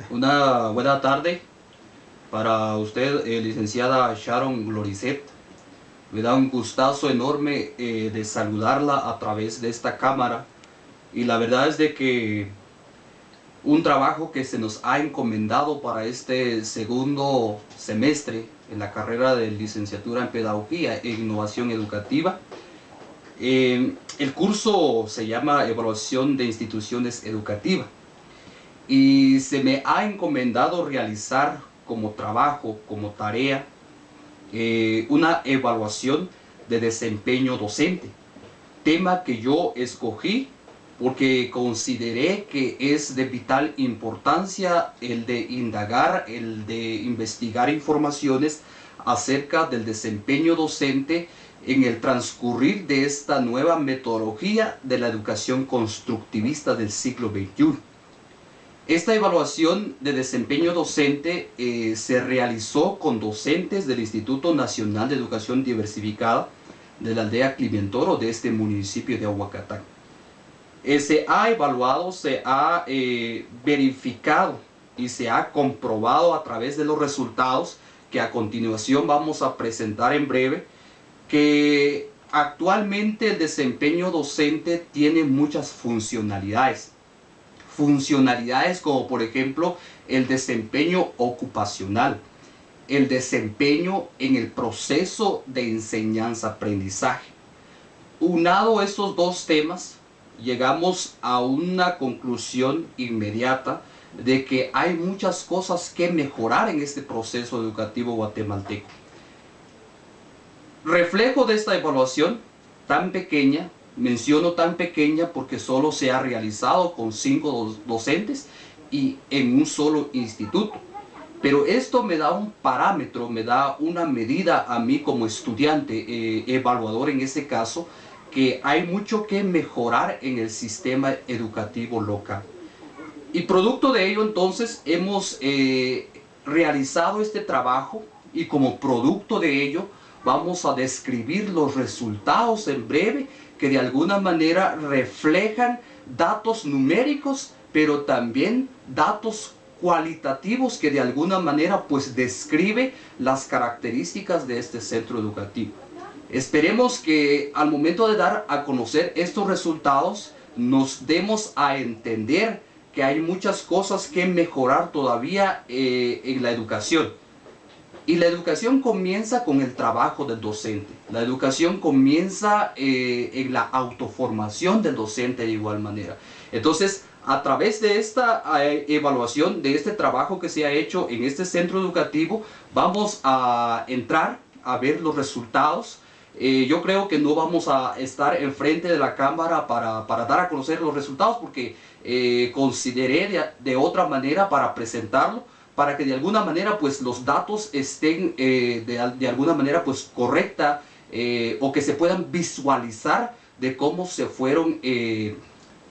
Una buena tarde para usted, licenciada Sharon Loricet. Me da un gustazo enorme de saludarla a través de esta cámara. Y la verdad es de que un trabajo que se nos ha encomendado para este segundo semestre en la carrera de licenciatura en Pedagogía e Innovación Educativa. El curso se llama Evaluación de Instituciones Educativas. Y se me ha encomendado realizar como trabajo, como tarea, una evaluación de desempeño docente, tema que yo escogí porque consideré que es de vital importancia el de indagar, el de investigar informaciones acerca del desempeño docente en el transcurrir de esta nueva metodología de la educación constructivista del siglo XXI. Esta evaluación de desempeño docente se realizó con docentes del Instituto Nacional de Educación Diversificada de la aldea Climentoro de este municipio de Ahuacatán. Se ha evaluado, se ha verificado y se ha comprobado a través de los resultados que a continuación vamos a presentar en breve, que actualmente el desempeño docente tiene muchas funcionalidades. Funcionalidades como por ejemplo el desempeño ocupacional, el desempeño en el proceso de enseñanza-aprendizaje. Unado estos dos temas, llegamos a una conclusión inmediata de que hay muchas cosas que mejorar en este proceso educativo guatemalteco. Reflejo de esta evaluación tan pequeña, menciono tan pequeña porque solo se ha realizado con 5 docentes y en un solo instituto. Pero esto me da un parámetro, me da una medida a mí como estudiante, evaluador en ese caso, que hay mucho que mejorar en el sistema educativo local. Y producto de ello entonces hemos realizado este trabajo y como producto de ello vamos a describir los resultados en breve que de alguna manera reflejan datos numéricos, pero también datos cualitativos que de alguna manera pues describe las características de este centro educativo. Esperemos que al momento de dar a conocer estos resultados nos demos a entender que hay muchas cosas que mejorar todavía en la educación. Y la educación comienza con el trabajo del docente. La educación comienza en la autoformación del docente de igual manera. Entonces, a través de esta evaluación, de este trabajo que se ha hecho en este centro educativo, vamos a entrar a ver los resultados. Yo creo que no vamos a estar enfrente de la cámara para dar a conocer los resultados porque consideré de otra manera para presentarlo, para que de alguna manera pues los datos estén de alguna manera pues correcta o que se puedan visualizar de cómo se fueron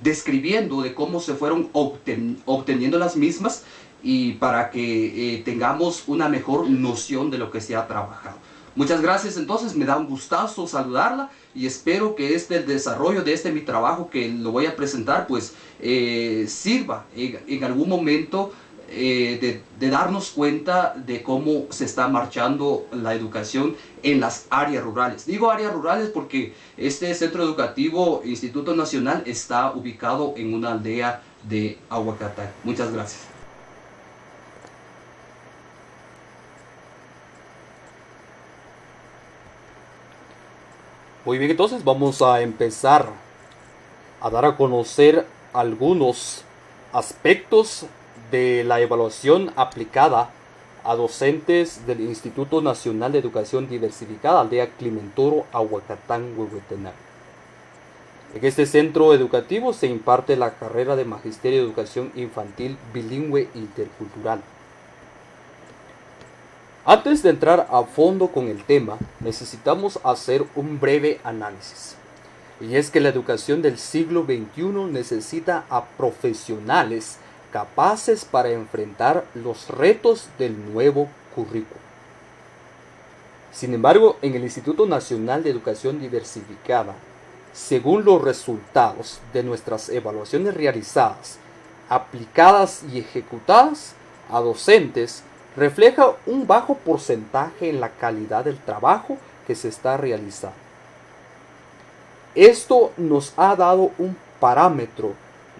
describiendo, de cómo se fueron obteniendo las mismas y para que tengamos una mejor noción de lo que se ha trabajado. Muchas gracias, entonces me da un gustazo saludarla y espero que el desarrollo de mi trabajo que lo voy a presentar pues sirva en algún momento de darnos cuenta de cómo se está marchando la educación en las áreas rurales. Digo áreas rurales porque este centro educativo Instituto Nacional está ubicado en una aldea de Ahuacatán. Muchas gracias. Muy bien, entonces vamos a empezar a dar a conocer algunos aspectos de la evaluación aplicada a docentes del Instituto Nacional de Educación Diversificada, aldea Climentoro, Ahuacatán, Huehuetenango. En este centro educativo se imparte la carrera de Magisterio de Educación Infantil Bilingüe Intercultural. Antes de entrar a fondo con el tema, necesitamos hacer un breve análisis. Y es que la educación del siglo XXI necesita a profesionales capaces para enfrentar los retos del nuevo currículo. Sin embargo, en el Instituto Nacional de Educación Diversificada, según los resultados de nuestras evaluaciones realizadas aplicadas y ejecutadas a docentes refleja un bajo porcentaje en la calidad del trabajo que se está realizando. Esto nos ha dado un parámetro,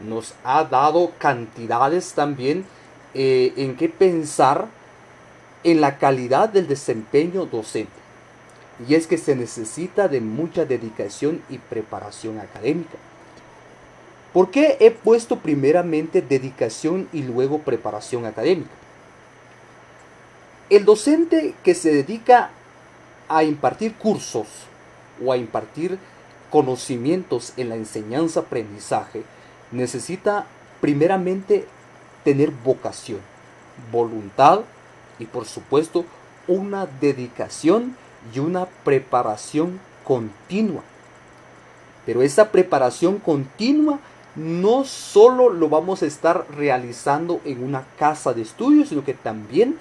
nos ha dado cantidades también en qué pensar en la calidad del desempeño docente. Y es que se necesita de mucha dedicación y preparación académica. ¿Por qué he puesto primeramente dedicación y luego preparación académica? El docente que se dedica a impartir cursos o a impartir conocimientos en la enseñanza-aprendizaje necesita primeramente tener vocación, voluntad y por supuesto una dedicación y una preparación continua. Pero esa preparación continua no solo lo vamos a estar realizando en una casa de estudios, sino que también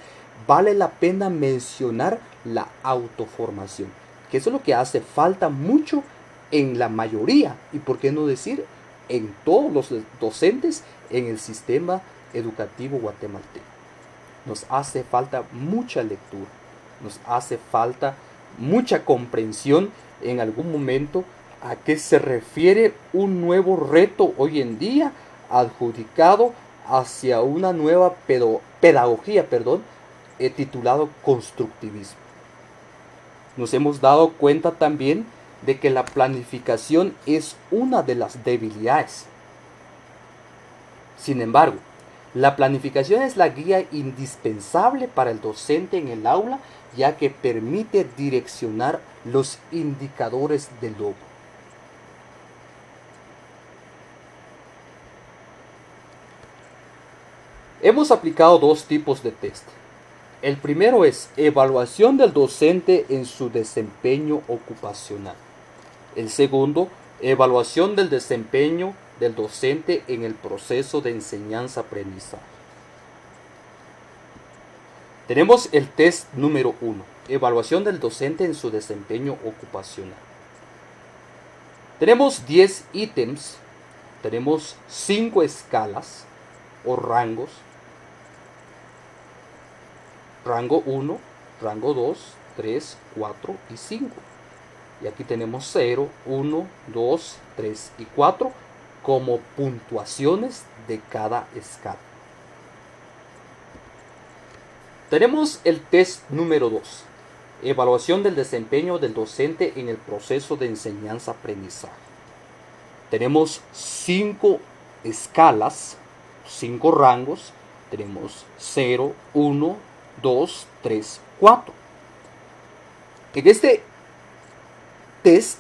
vale la pena mencionar la autoformación, que eso es lo que hace falta mucho en la mayoría, y por qué no decir en todos los docentes en el sistema educativo guatemalteco. Nos hace falta mucha lectura, nos hace falta mucha comprensión en algún momento a qué se refiere un nuevo reto hoy en día adjudicado hacia una nueva pedagogía, titulado constructivismo. Nos hemos dado cuenta también de que la planificación es una de las debilidades. Sin embargo, la planificación es la guía indispensable para el docente en el aula, ya que permite direccionar los indicadores del logro. Hemos aplicado dos tipos de test. El primero es evaluación del docente en su desempeño ocupacional. El segundo, evaluación del desempeño del docente en el proceso de enseñanza-aprendizaje. Tenemos el test número 1, evaluación del docente en su desempeño ocupacional. Tenemos 10 ítems, tenemos 5 escalas o rangos. Rango 1, rango 2, 3, 4 y 5. Y aquí tenemos 0, 1, 2, 3 y 4 como puntuaciones de cada escala. Tenemos el test número 2, evaluación del desempeño del docente en el proceso de enseñanza-aprendizaje. Tenemos 5 escalas, 5 rangos, tenemos 0, 1, 2, 3, 4. En este test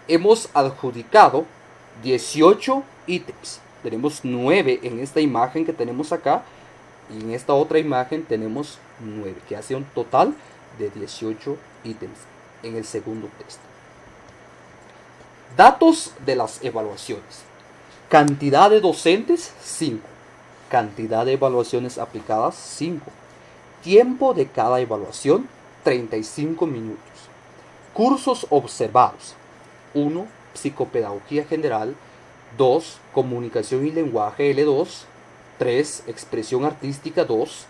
hemos adjudicado 18 ítems. Tenemos 9 en esta imagen que tenemos acá y en esta otra imagen tenemos 9, que hace un total de 18 ítems en el segundo test. Datos de las evaluaciones. Cantidad de docentes, 5. Cantidad de evaluaciones aplicadas, 5. Tiempo de cada evaluación, 35 minutos. Cursos observados. 1. Psicopedagogía general. 2. Comunicación y lenguaje, L2. 3. Expresión artística, 2.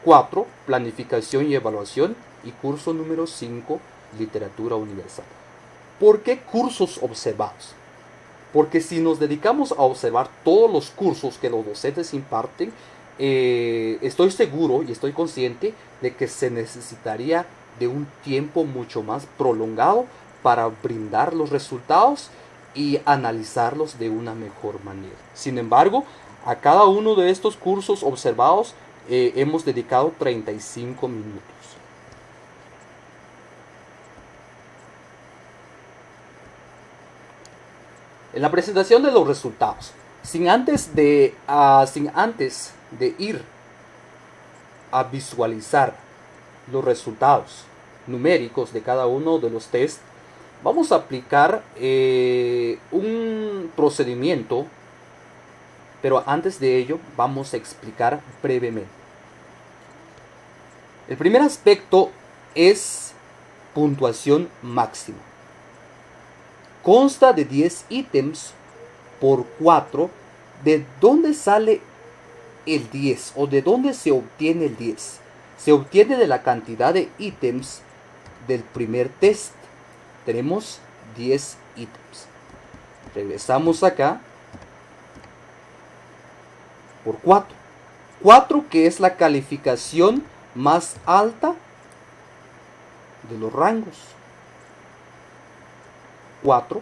4. Planificación y evaluación. Y curso número 5. Literatura universal. ¿Por qué cursos observados? Porque si nos dedicamos a observar todos los cursos que los docentes imparten, estoy seguro y estoy consciente de que se necesitaría de un tiempo mucho más prolongado para brindar los resultados y analizarlos de una mejor manera. Sin embargo, a cada uno de estos cursos observados hemos dedicado 35 minutos. En la presentación de los resultados, sin antes de ir a visualizar los resultados numéricos de cada uno de los tests, vamos a aplicar un procedimiento, pero antes de ello vamos a explicar brevemente. El primer aspecto es puntuación máxima. Consta de 10 ítems por 4 ¿De dónde sale el 10 o de dónde se obtiene el 10? Se obtiene de la cantidad de ítems del primer test. Tenemos 10 ítems. Regresamos acá por 4. 4, que es la calificación más alta de los rangos. 4.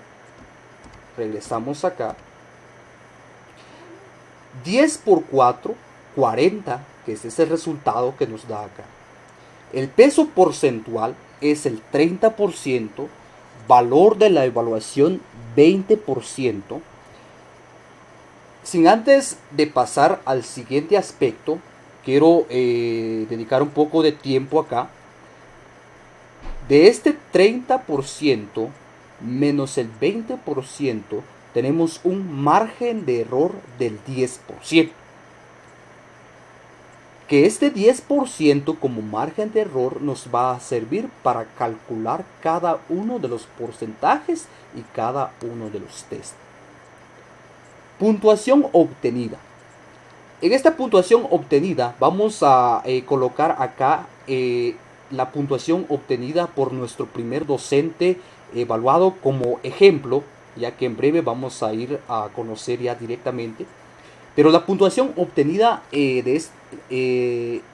Regresamos acá. 10 por 4, 40, que ese es el resultado que nos da acá. El peso porcentual es el 30%, valor de la evaluación 20%. Sin antes de pasar al siguiente aspecto, quiero dedicar un poco de tiempo acá. De este 30% menos el 20%, tenemos un margen de error del 10%. Que este 10% como margen de error nos va a servir para calcular cada uno de los porcentajes y cada uno de los tests. Puntuación obtenida. En esta puntuación obtenida vamos a colocar acá la puntuación obtenida por nuestro primer docente evaluado como ejemplo, ya que en breve vamos a ir a conocer ya directamente. Pero la puntuación obtenida de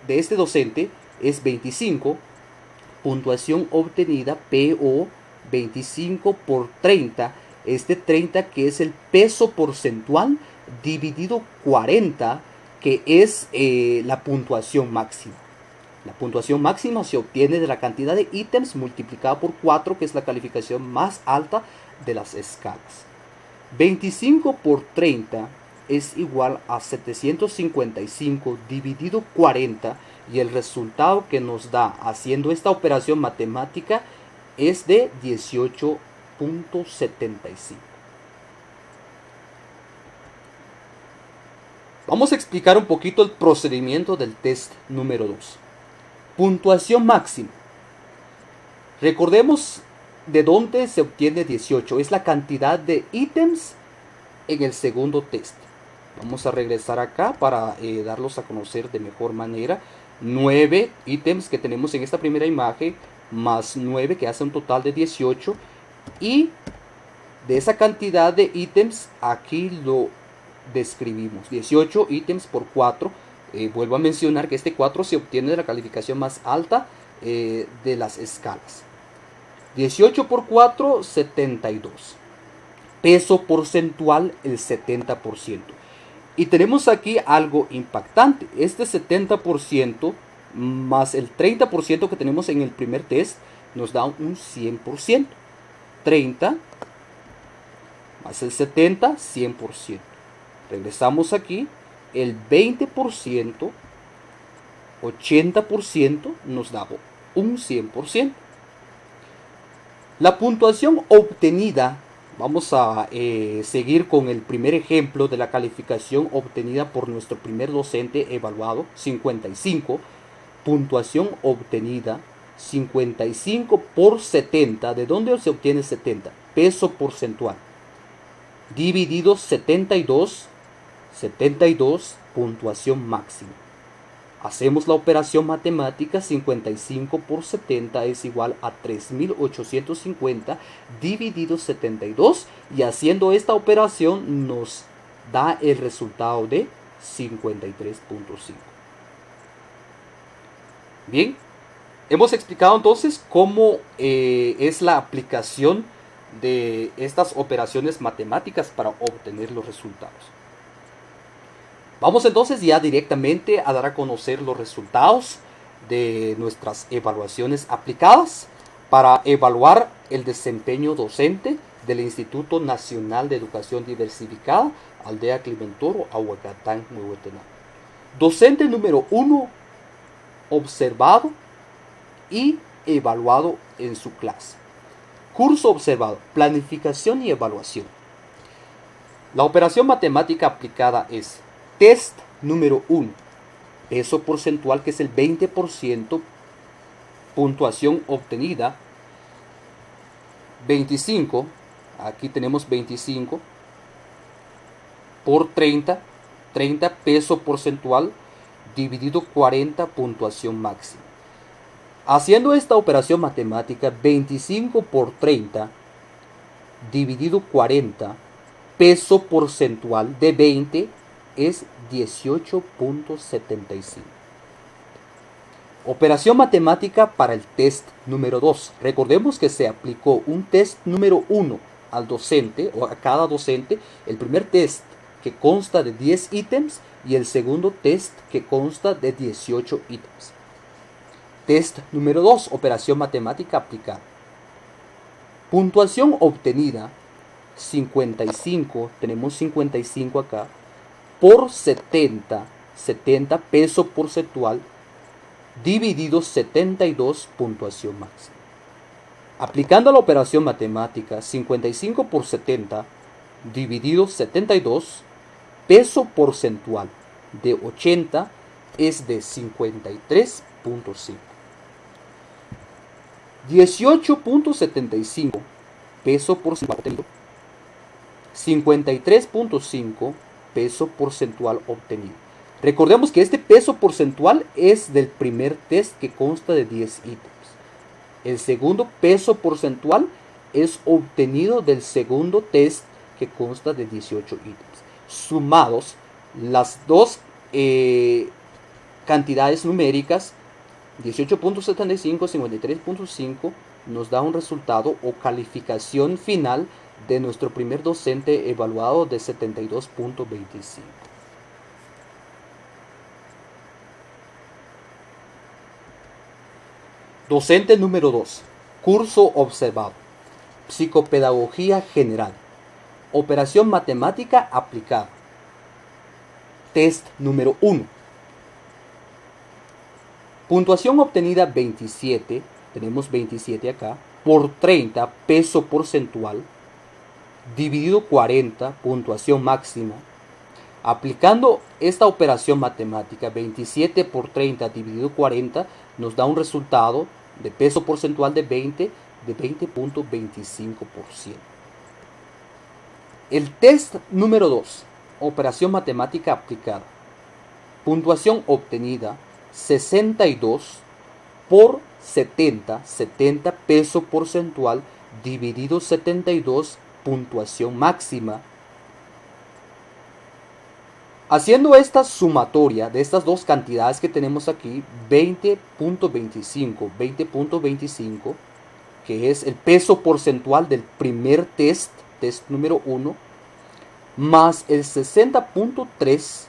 este docente es 25. Puntuación obtenida PO 25 por 30. Este 30 que es el peso porcentual dividido 40, que es la puntuación máxima. La puntuación máxima se obtiene de la cantidad de ítems multiplicada por 4, que es la calificación más alta de las escalas. 25 por 30 es igual a 755 dividido 40, y el resultado que nos da haciendo esta operación matemática es de 18.75. Vamos a explicar un poquito el procedimiento del test número 2. Puntuación máxima. Recordemos de dónde se obtiene 18. Es la cantidad de ítems en el segundo test. Vamos a regresar acá para darlos a conocer de mejor manera. 9 ítems que tenemos en esta primera imagen, más 9, que hace un total de 18. Y de esa cantidad de ítems, aquí lo describimos. 18 ítems por 4. Vuelvo a mencionar que este 4 se obtiene de la calificación más alta de las escalas. 18 por 4, 72. Peso porcentual, el 70%. Y tenemos aquí algo impactante. Este 70% más el 30% que tenemos en el primer test nos da un 100%. 30 más el 70, 100%. Regresamos aquí. El 20%, 80% nos da un 100%. La puntuación obtenida, vamos a seguir con el primer ejemplo de la calificación obtenida por nuestro primer docente evaluado, 55. Puntuación obtenida, 55 por 70. ¿De dónde se obtiene 70? Peso porcentual. Dividido 72, 72, puntuación máxima. Hacemos la operación matemática. 55 por 70 es igual a 3.850 dividido 72, y haciendo esta operación nos da el resultado de 53.5. Bien, hemos explicado entonces cómo es la aplicación de estas operaciones matemáticas para obtener los resultados. Vamos entonces ya directamente a dar a conocer los resultados de nuestras evaluaciones aplicadas para evaluar el desempeño docente del Instituto Nacional de Educación Diversificada, Aldea Climentoro, Ahuacatán, Huehuetenango. Docente número 1, observado y evaluado en su clase. Curso observado, planificación y evaluación. La operación matemática aplicada es test número 1, peso porcentual, que es el 20%, puntuación obtenida 25, aquí tenemos 25, por 30, 30 peso porcentual dividido 40 puntuación máxima. Haciendo esta operación matemática, 25 por 30 dividido 40 peso porcentual de 20 es 18.75. Operación matemática para el test número 2. Recordemos que se aplicó un test número 1 al docente o a cada docente. El primer test que consta de 10 ítems y el segundo test que consta de 18 ítems. Test número 2, operación matemática aplicada. Puntuación obtenida, 55, tenemos 55 acá, por 70, 70 peso porcentual, dividido 72 puntuación máxima. Aplicando la operación matemática, 55 por 70, dividido 72, peso porcentual de 80 es de 53.5. 18.75 peso porcentual obtenido. 53.5 peso porcentual obtenido. Recordemos que este peso porcentual es del primer test que consta de 10 ítems. El segundo peso porcentual es obtenido del segundo test que consta de 18 ítems. Sumados las dos cantidades numéricas, 18.75, 53.5, nos da un resultado o calificación final de nuestro primer docente evaluado de 72.25. Docente número 2. Curso observado. Psicopedagogía general. Operación matemática aplicada. Test número 1. Puntuación obtenida 27, tenemos 27 acá, por 30 peso porcentual, dividido 40 puntuación máxima. Aplicando esta operación matemática, 27 por 30 dividido 40, nos da un resultado de peso porcentual de 20.25%. El test número 2, operación matemática aplicada. Puntuación obtenida 62 por 70, 70 peso porcentual dividido 72 puntuación máxima. Haciendo esta sumatoria de estas dos cantidades que tenemos aquí, 20.25, que es el peso porcentual del primer test, test número 1, más el 60.3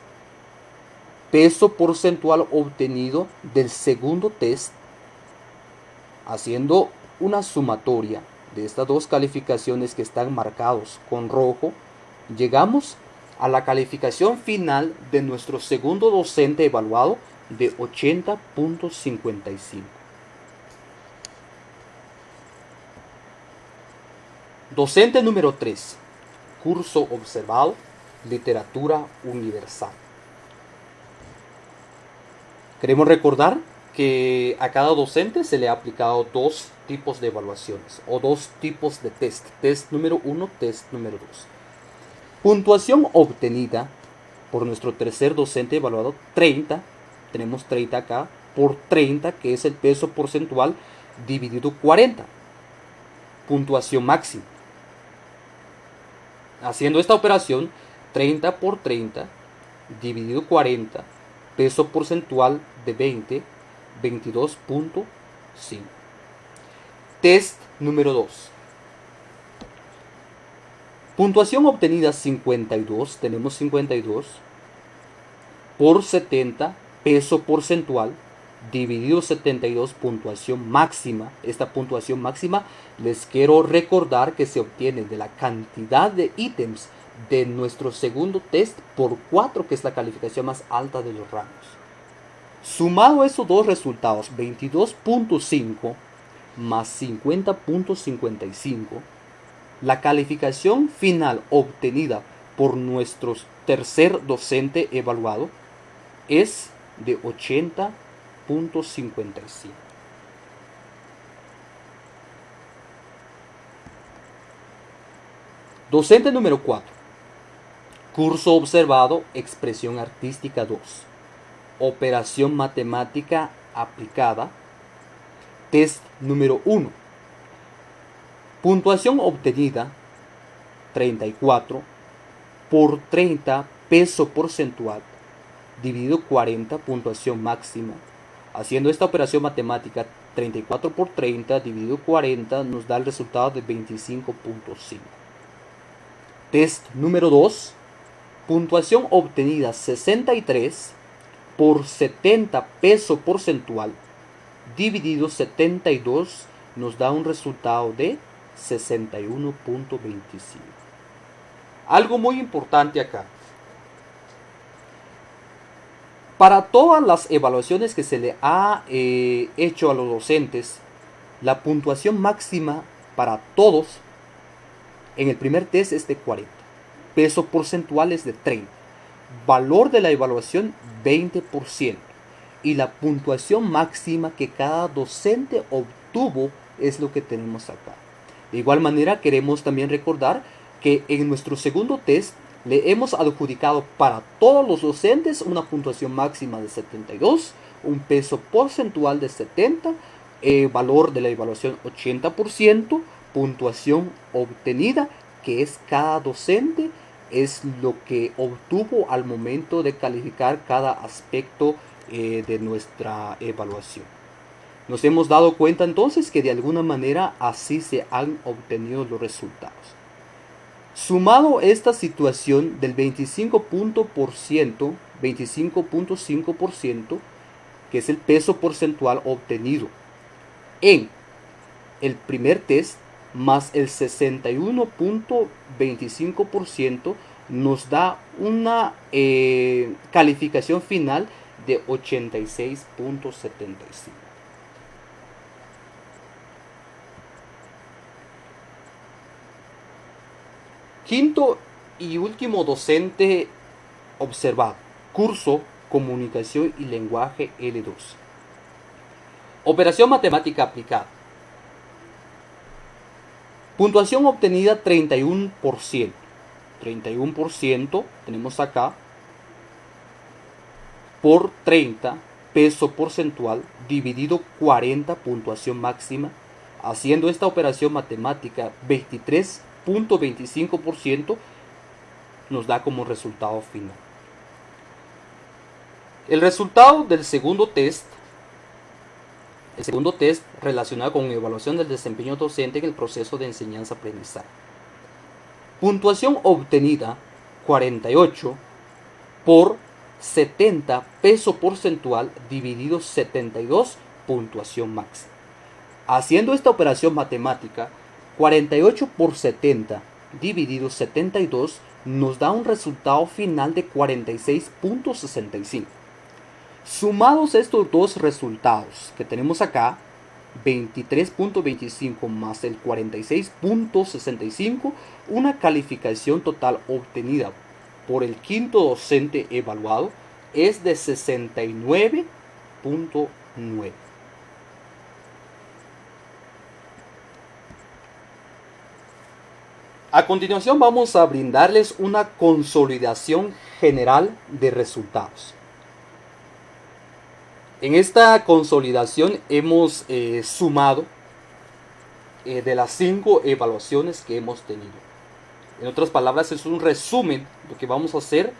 peso porcentual obtenido del segundo test, haciendo una sumatoria de estas dos calificaciones que están marcados con rojo, llegamos a la calificación final de nuestro segundo docente evaluado de 80.55. Docente número 3. Curso observado, literatura universal. Queremos recordar que a cada docente se le ha aplicado dos tipos de evaluaciones o dos tipos de test. Test número 1, test número 2. Puntuación obtenida por nuestro tercer docente evaluado, 30. Tenemos 30 acá, por 30, que es el peso porcentual, dividido 40. Puntuación máxima. Haciendo esta operación, 30 por 30, dividido 40, peso porcentual de 20, 22.5. Test número 2. Puntuación obtenida 52, tenemos 52, por 70, peso porcentual, dividido 72, puntuación máxima. Esta puntuación máxima les quiero recordar que se obtiene de la cantidad de ítems de nuestro segundo test por 4, que es la calificación más alta de los rangos. Sumado esos dos resultados, 22.5 más 50.55, la calificación final obtenida por nuestro tercer docente evaluado es de 80.55. Docente número 4. Curso observado, expresión artística 2. Operación matemática aplicada. Test número 1. Puntuación obtenida 34 por 30 peso porcentual dividido 40 puntuación máxima. Haciendo esta operación matemática, 34 por 30 dividido 40 nos da el resultado de 25.5. Test número 2. Puntuación obtenida 63 por 70 peso porcentual dividido 72 nos da un resultado de 61.25. Algo muy importante acá. Para todas las evaluaciones que se le ha hecho a los docentes, la puntuación máxima para todos en el primer test es de 40. Peso porcentual es de 30. Valor de la evaluación 20%. Y la puntuación máxima que cada docente obtuvo es lo que tenemos acá. De igual manera queremos también recordar que en nuestro segundo test le hemos adjudicado para todos los docentes una puntuación máxima de 72, un peso porcentual de 70, valor de la evaluación 80%, puntuación obtenida, que es cada docente, es lo que obtuvo al momento de calificar cada aspecto de nuestra evaluación. Nos hemos dado cuenta entonces que de alguna manera así se han obtenido los resultados. Sumado esta situación del 25.5%, que es el peso porcentual obtenido en el primer test, más el 61.25%, nos da una calificación final de 86.75. Quinto y último docente observado. Curso Comunicación y Lenguaje L2. Operación matemática aplicada. Puntuación obtenida 31%. 31% tenemos acá por 30 peso porcentual dividido 40 puntuación máxima. Haciendo esta operación matemática 23.25% nos da como resultado final. El resultado del segundo test. El segundo test relacionado con evaluación del desempeño docente en el proceso de enseñanza-aprendizaje. Puntuación obtenida 48 por 70 peso porcentual dividido 72 puntuación máxima. Haciendo esta operación matemática, 48 por 70 dividido 72 nos da un resultado final de 46.65. Sumados estos dos resultados que tenemos acá, 23.25 más el 46.65, una calificación total obtenida por el quinto docente evaluado es de 69.9. A continuación vamos a brindarles una consolidación general de resultados. En esta consolidación hemos sumado de las 5 evaluaciones que hemos tenido. En otras palabras, es un resumen de lo que vamos a hacer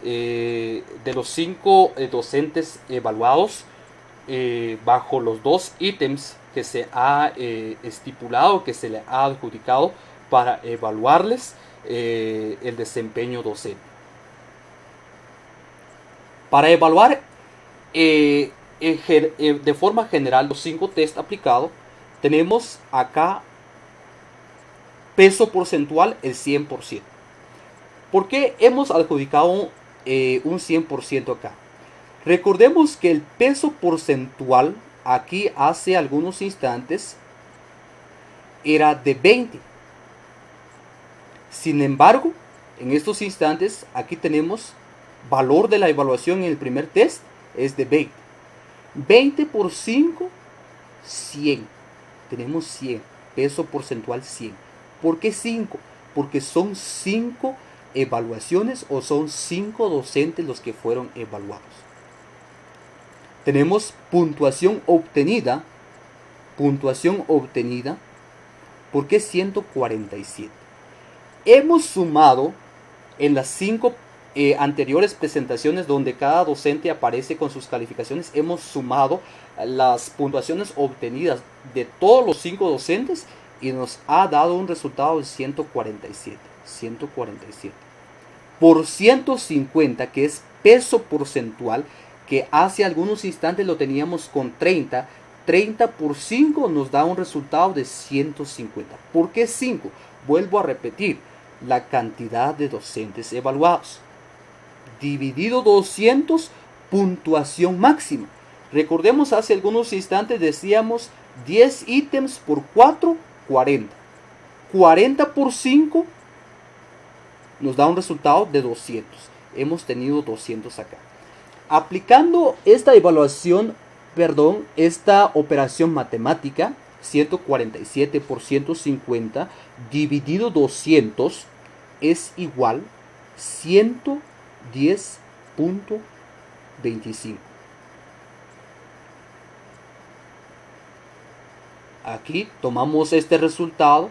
de los 5 docentes evaluados bajo los 2 ítems que se ha estipulado, que se le ha adjudicado para evaluarles el desempeño docente. Para evaluar de forma general los 5 test aplicados, tenemos acá peso porcentual el 100%. ¿Por qué hemos adjudicado un 100% acá? Recordemos que el peso porcentual aquí hace algunos instantes era de 20. Sin embargo, en estos instantes aquí tenemos valor de la evaluación en el primer test es de 20. 20 por 5, 100. Tenemos 100. Peso porcentual 100. ¿Por qué 5? Porque son 5 evaluaciones o son 5 docentes los que fueron evaluados. Tenemos puntuación obtenida. ¿Por qué 147? Hemos sumado en las 5 anteriores presentaciones donde cada docente aparece con sus calificaciones, hemos sumado las puntuaciones obtenidas de todos los 5 docentes y nos ha dado un resultado de 147. Por 150, que es peso porcentual, que hace algunos instantes lo teníamos con 30 por 5 nos da un resultado de 150. ¿Por qué 5? Vuelvo a repetir, la cantidad de docentes evaluados. Dividido 200, puntuación máxima. Recordemos, hace algunos instantes decíamos 10 ítems por 4, 40. 40 por 5 nos da un resultado de 200. Hemos tenido 200 acá. Aplicando esta esta operación matemática, 147 por 150 dividido 200 es igual 110.25. Aquí tomamos este resultado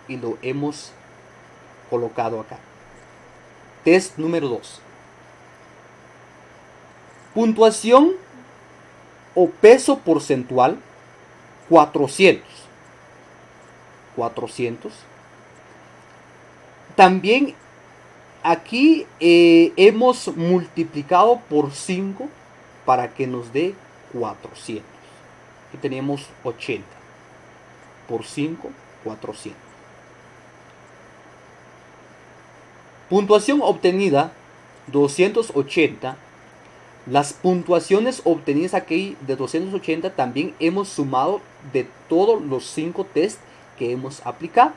y lo hemos colocado acá. Test número 2. Puntuación o peso porcentual 400. También aquí hemos multiplicado por 5 para que nos dé 400. Aquí tenemos 80. Por 5, 400. Puntuación obtenida 280. Las puntuaciones obtenidas aquí de 280 también hemos sumado de todos los 5 test que hemos aplicado.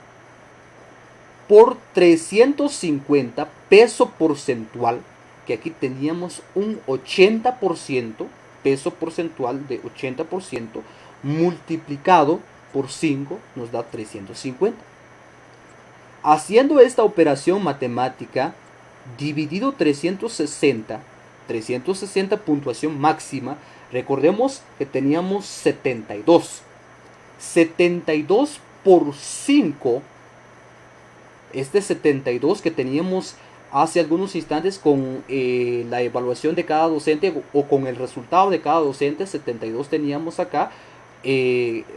Por 350, peso porcentual, que aquí teníamos un 80%, peso porcentual de 80%, multiplicado por 5 nos da 350. Haciendo esta operación matemática, dividido 360 puntuación máxima, recordemos que teníamos 72 por 5, este 72 que teníamos hace algunos instantes con la evaluación de cada docente o con el resultado de cada docente, 72 teníamos acá,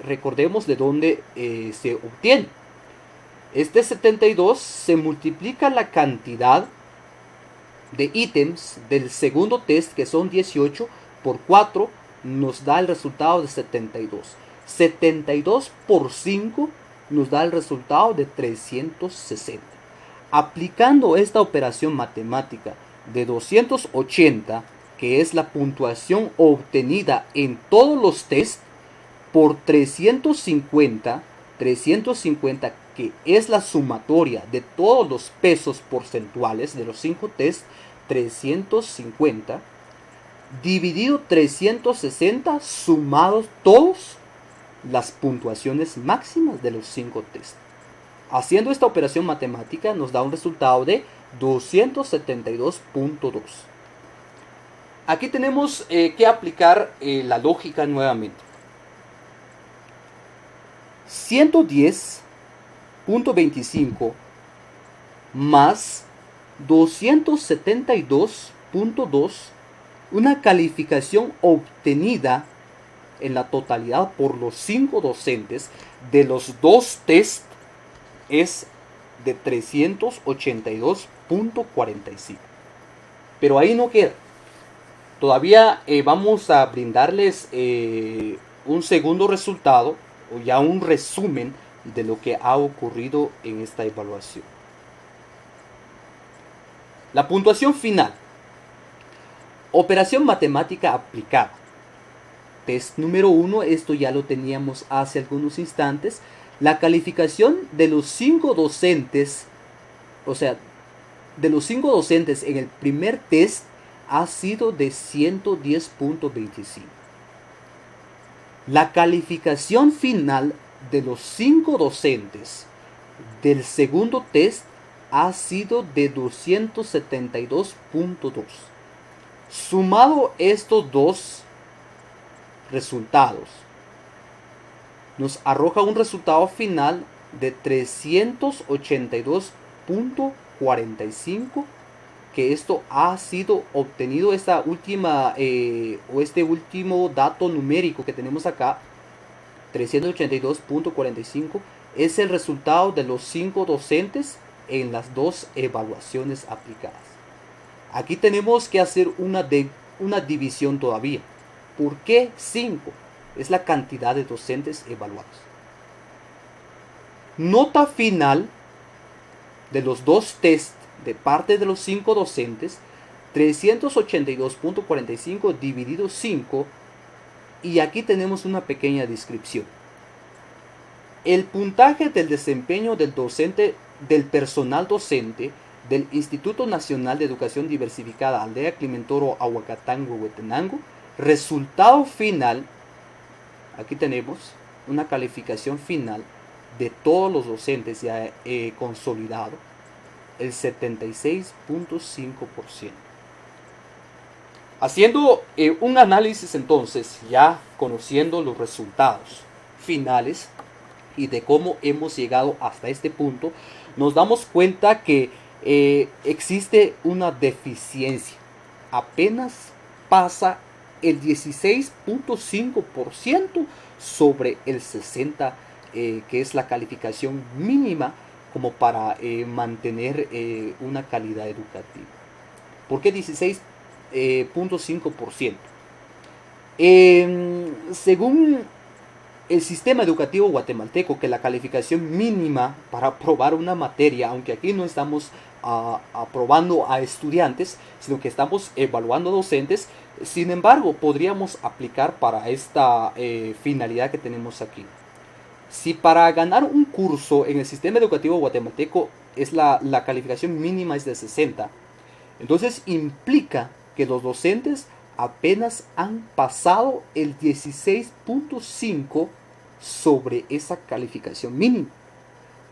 recordemos de dónde se obtiene. Este 72 se multiplica la cantidad de ítems del segundo test, que son 18, por 4, nos da el resultado de 72. 72 por 5 nos da el resultado de 360. Aplicando esta operación matemática de 280, que es la puntuación obtenida en todos los tests, por 350, que es la sumatoria de todos los pesos porcentuales de los 5 tests, 350, dividido 360, sumados todos las puntuaciones máximas de los 5 tests. Haciendo esta operación matemática nos da un resultado de 272.2. Aquí tenemos que aplicar la lógica nuevamente. 110.25 más 272.2, una calificación obtenida en la totalidad por los 5 docentes de los 2 test es de 382.45. Pero ahí no queda. Todavía vamos a brindarles un segundo resultado o ya un resumen de lo que ha ocurrido en esta evaluación. La puntuación final. Operación matemática aplicada. Test número 1, esto ya lo teníamos hace algunos instantes. La calificación de los 5 docentes, o sea, de los 5 docentes en el primer test ha sido de 110.25. La calificación final de los 5 docentes del segundo test ha sido de 272.2. Sumado estos dos resultados, nos arroja un resultado final de 382.45, que esto ha sido obtenido, esta última o este último dato numérico que tenemos acá, 382.45, es el resultado de los 5 docentes en las dos evaluaciones aplicadas. Aquí tenemos que hacer una división todavía. ¿Por qué 5? Es la cantidad de docentes evaluados. Nota final de los dos test de parte de los 5 docentes, 382.45 dividido 5, y aquí tenemos una pequeña descripción. El puntaje del desempeño del docente, del personal docente del Instituto Nacional de Educación Diversificada Aldea Climentoro Ahuacatango Huetenango, resultado final. Aquí tenemos una calificación final de todos los docentes ya consolidado, el 76.5%. Haciendo un análisis entonces, ya conociendo los resultados finales y de cómo hemos llegado hasta este punto, nos damos cuenta que existe una deficiencia. Apenas pasa el 16.5% sobre el 60%, que es la calificación mínima como para mantener una calidad educativa. ¿Por qué 16.5%? Según el sistema educativo guatemalteco, que la calificación mínima para aprobar una materia, aunque aquí no estamos aprobando a estudiantes, sino que estamos evaluando docentes, sin embargo, podríamos aplicar para esta finalidad que tenemos aquí. Si para ganar un curso en el sistema educativo guatemalteco es la calificación mínima es de 60, entonces implica que los docentes apenas han pasado el 16.5 sobre esa calificación mínima,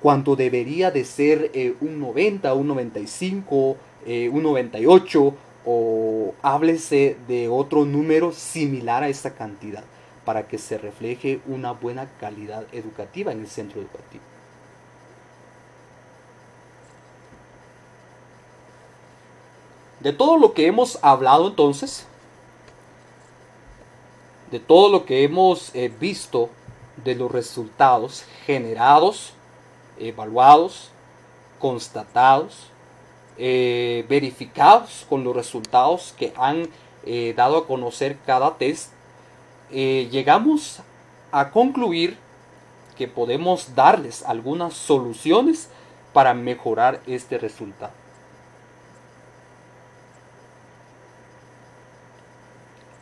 cuando debería de ser un 90, un 95, un 98, o háblese de otro número similar a esta cantidad, para que se refleje una buena calidad educativa en el centro educativo. De todo lo que hemos hablado entonces, de todo lo que hemos visto, de los resultados generados, evaluados, constatados, verificados con los resultados que han dado a conocer cada test, llegamos a concluir que podemos darles algunas soluciones para mejorar este resultado.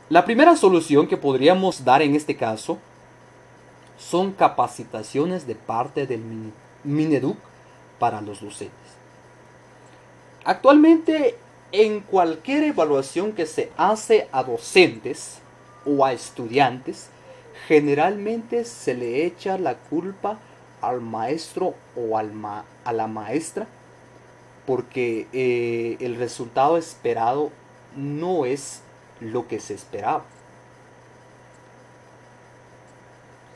La primera solución que podríamos dar en este caso son capacitaciones de parte del Mineduc para los docentes. Actualmente, en cualquier evaluación que se hace a docentes o a estudiantes, generalmente se le echa la culpa al maestro o a la maestra, porque el resultado esperado no es lo que se esperaba.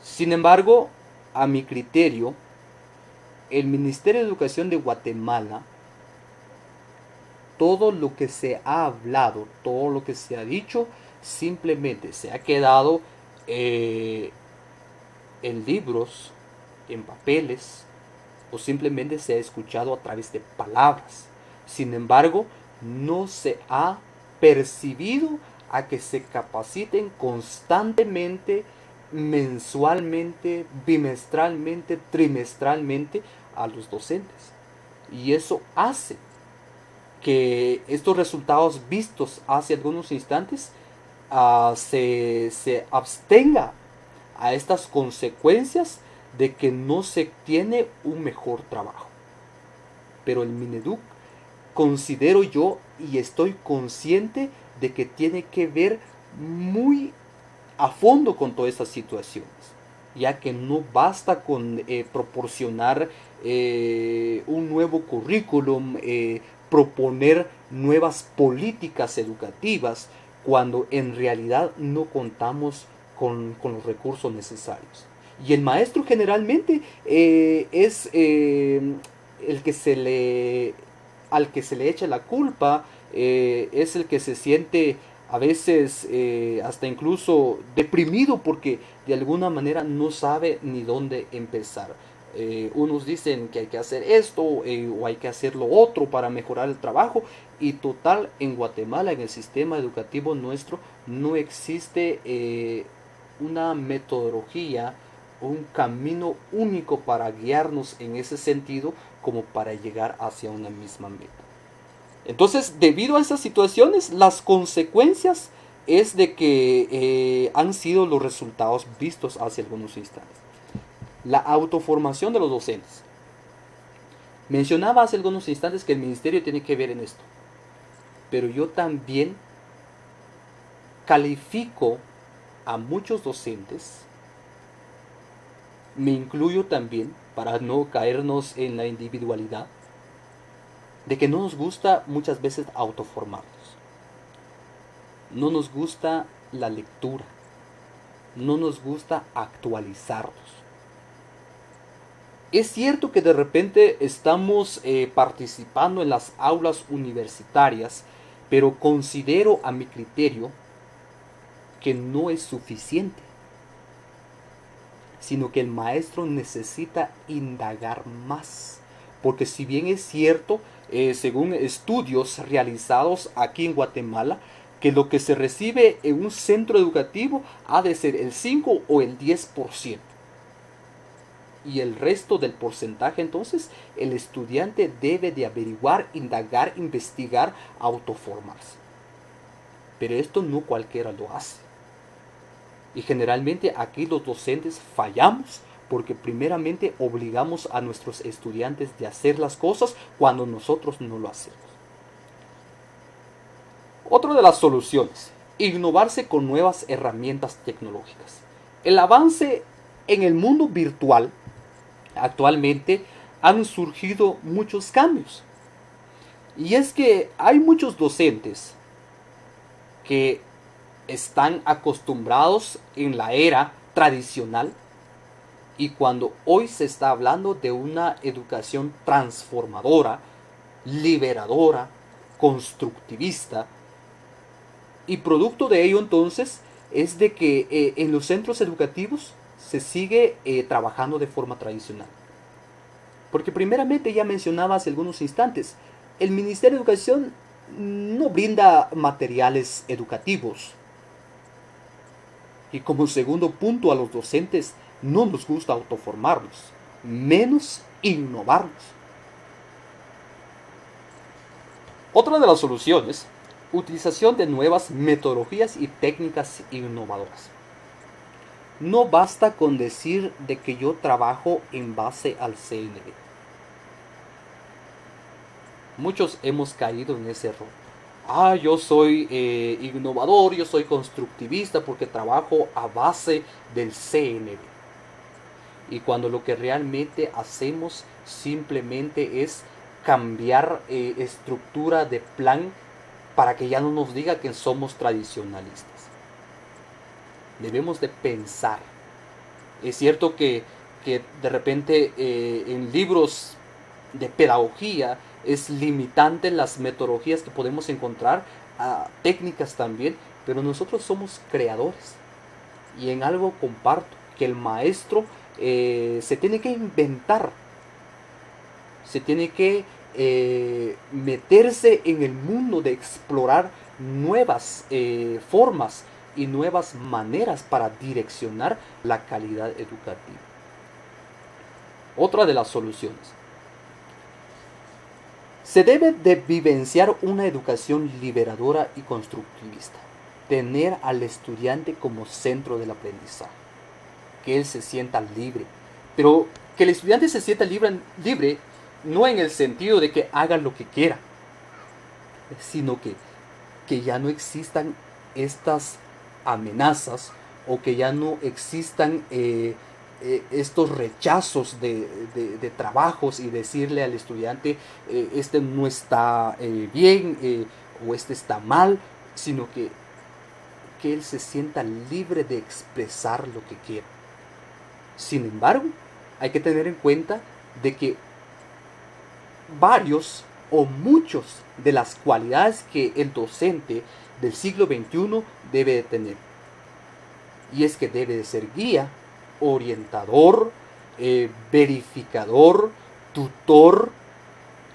Sin embargo, a mi criterio, el Ministerio de Educación de Guatemala, todo lo que se ha hablado, todo lo que se ha dicho, simplemente se ha quedado en libros, en papeles, o simplemente se ha escuchado a través de palabras. Sin embargo, no se ha percibido a que se capaciten constantemente, mensualmente, bimestralmente, trimestralmente a los docentes. Y eso hace que estos resultados vistos hace algunos instantes se abstenga a estas consecuencias de que no se tiene un mejor trabajo. Pero el Mineduc, considero yo y estoy consciente de que tiene que ver muy a fondo con todas estas situaciones. ya que no basta con proporcionar un nuevo currículum, proponer nuevas políticas educativas, cuando en realidad no contamos con los recursos necesarios. Y el maestro generalmente es el que se le, al que se le echa la culpa, es el que se siente a veces hasta incluso deprimido porque de alguna manera no sabe ni dónde empezar. Unos dicen que hay que hacer esto o hay que hacer lo otro para mejorar el trabajo, y total, en Guatemala, en el sistema educativo nuestro, no existe una metodología, un camino único para guiarnos en ese sentido como para llegar hacia una misma meta. Entonces, debido a esas situaciones, las consecuencias es de que han sido los resultados vistos hace algunos instantes. La autoformación de los docentes. Mencionaba hace algunos instantes que el ministerio tiene que ver en esto, pero yo también califico a muchos docentes, me incluyo también, para no caernos en la individualidad, de que no nos gusta muchas veces autoformarnos. No nos gusta la lectura, no nos gusta actualizarnos. Es cierto que de repente estamos participando en las aulas universitarias, pero considero, a mi criterio, que no es suficiente, sino que el maestro necesita indagar más. Porque si bien es cierto, según estudios realizados aquí en Guatemala, que lo que se recibe en un centro educativo ha de ser el 5 o el 10%. Y el resto del porcentaje, entonces, el estudiante debe de averiguar, indagar, investigar, autoformarse. Pero esto no cualquiera lo hace. Y generalmente aquí los docentes fallamos porque primeramente obligamos a nuestros estudiantes de hacer las cosas cuando nosotros no lo hacemos. Otra de las soluciones, innovarse con nuevas herramientas tecnológicas. El avance en el mundo virtual, actualmente han surgido muchos cambios. Y es que hay muchos docentes que están acostumbrados en la era tradicional, y cuando hoy se está hablando de una educación transformadora, liberadora, constructivista, y producto de ello entonces es de que en los centros educativos se sigue trabajando de forma tradicional. Porque primeramente, ya mencionaba hace algunos instantes, el Ministerio de Educación no brinda materiales educativos. Y como segundo punto, a los docentes no nos gusta autoformarnos, menos innovarnos. Otra de las soluciones, utilización de nuevas metodologías y técnicas innovadoras. No basta con decir de que yo trabajo en base al CNB. Muchos hemos caído en ese error. Yo soy innovador, yo soy constructivista porque trabajo a base del CNB. Y cuando lo que realmente hacemos simplemente es cambiar estructura de plan para que ya no nos diga que somos tradicionalistas. Debemos de pensar. Es cierto que de repente en libros de pedagogía es limitante las metodologías que podemos encontrar, técnicas también, pero nosotros somos creadores. Y en algo comparto, que el maestro se tiene que inventar, se tiene que meterse en el mundo de explorar nuevas formas y nuevas maneras para direccionar la calidad educativa. Otra de las soluciones. Se debe de vivenciar una educación liberadora y constructivista. Tener al estudiante como centro del aprendizaje. Que él se sienta libre. Pero que el estudiante se sienta libre no en el sentido de que haga lo que quiera, sino que ya no existan estas amenazas, o que ya no existan estos rechazos de trabajos y decirle al estudiante este no está bien o este está mal, sino que él se sienta libre de expresar lo que quiera. Sin embargo, hay que tener en cuenta de que varios o muchos de las cualidades que el docente del siglo XXI debe de tener. Y es que debe de ser guía, orientador, verificador, tutor,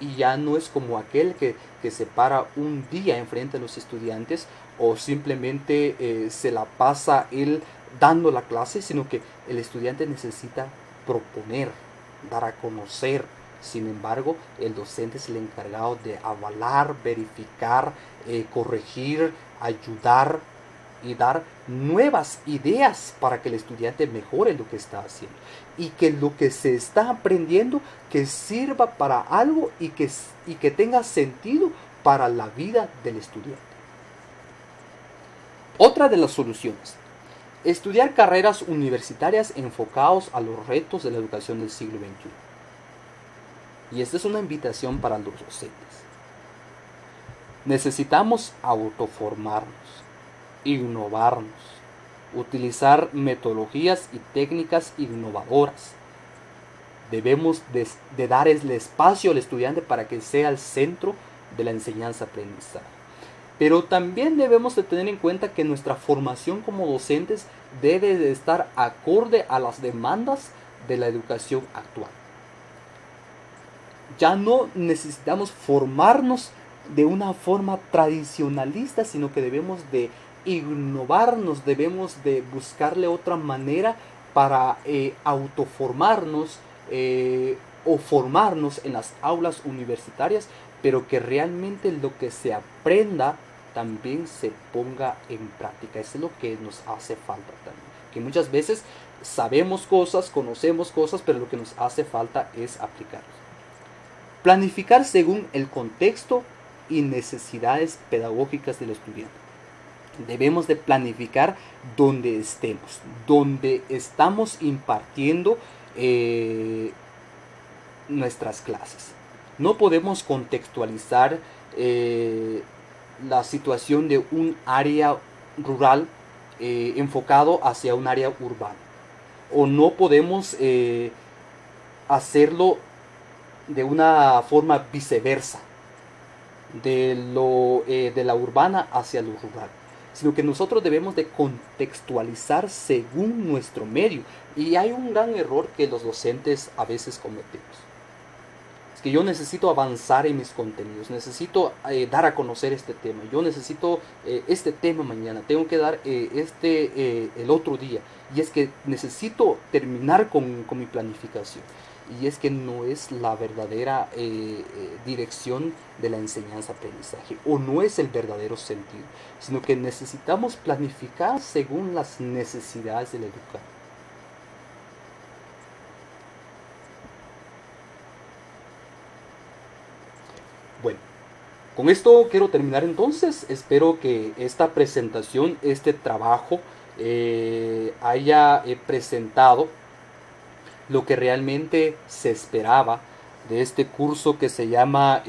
y ya no es como aquel que se para un día enfrente de los estudiantes o simplemente se la pasa él dando la clase, sino que el estudiante necesita proponer, dar a conocer. Sin embargo, el docente es el encargado de avalar, verificar, corregir, ayudar y dar nuevas ideas para que el estudiante mejore lo que está haciendo y que lo que se está aprendiendo que sirva para algo y que tenga sentido para la vida del estudiante. Otra de las soluciones: estudiar carreras universitarias enfocadas a los retos de la educación del siglo XXI. Y esta es una invitación para los docentes. Necesitamos autoformarnos, innovarnos, utilizar metodologías y técnicas innovadoras. Debemos de dar el espacio al estudiante para que sea el centro de la enseñanza-aprendizaje. Pero también debemos de tener en cuenta que nuestra formación como docentes debe de estar acorde a las demandas de la educación actual. Ya no necesitamos formarnos de una forma tradicionalista, sino que debemos de innovarnos, debemos de buscarle otra manera para autoformarnos o formarnos en las aulas universitarias, pero que realmente lo que se aprenda también se ponga en práctica. Eso es lo que nos hace falta también, que muchas veces sabemos cosas, conocemos cosas, pero lo que nos hace falta es aplicarlas. Planificar según el contexto y necesidades pedagógicas del estudiante. Debemos de planificar donde estemos, donde estamos impartiendo nuestras clases. No podemos contextualizar la situación de un área rural enfocado hacia un área urbana. O no podemos hacerlo de una forma viceversa, de la urbana hacia lo rural, sino que nosotros debemos de contextualizar según nuestro medio. Y hay un gran error que los docentes a veces cometemos. Es que yo necesito avanzar en mis contenidos, necesito dar a conocer este tema, yo necesito este tema mañana, tengo que dar el otro día, y es que necesito terminar con mi planificación. Y es que no es la verdadera dirección de la enseñanza-aprendizaje, o no es el verdadero sentido, sino que necesitamos planificar según las necesidades del educador. Bueno, con esto quiero terminar entonces. Espero que esta presentación, este trabajo, haya presentado lo que realmente se esperaba de este curso que se llama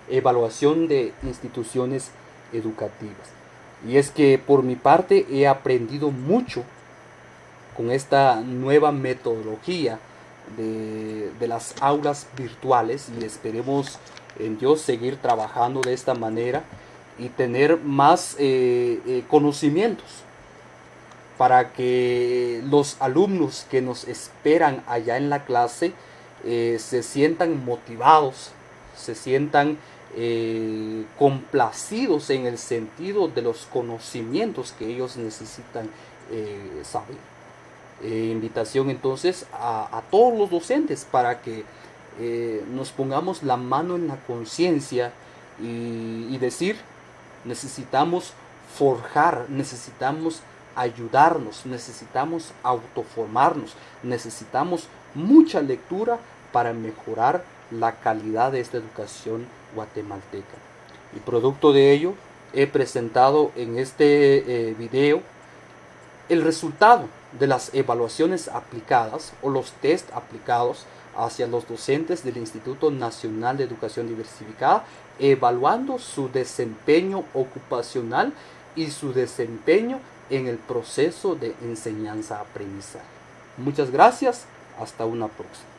Evaluación de Instituciones Educativas. Y es que por mi parte he aprendido mucho con esta nueva metodología de las aulas virtuales, y esperemos en Dios seguir trabajando de esta manera y tener más conocimientos para que los alumnos que nos esperan allá en la clase se sientan motivados, se sientan complacidos en el sentido de los conocimientos que ellos necesitan saber. Invitación entonces a todos los docentes para que nos pongamos la mano en la conciencia y decir: necesitamos forjar, necesitamos ayudarnos, necesitamos autoformarnos, necesitamos mucha lectura para mejorar la calidad de esta educación guatemalteca. Y producto de ello he presentado en este video el resultado de las evaluaciones aplicadas o los test aplicados hacia los docentes del Instituto Nacional de Educación Diversificada, evaluando su desempeño ocupacional y su desempeño en el proceso de enseñanza-aprendizaje. Muchas gracias, hasta una próxima.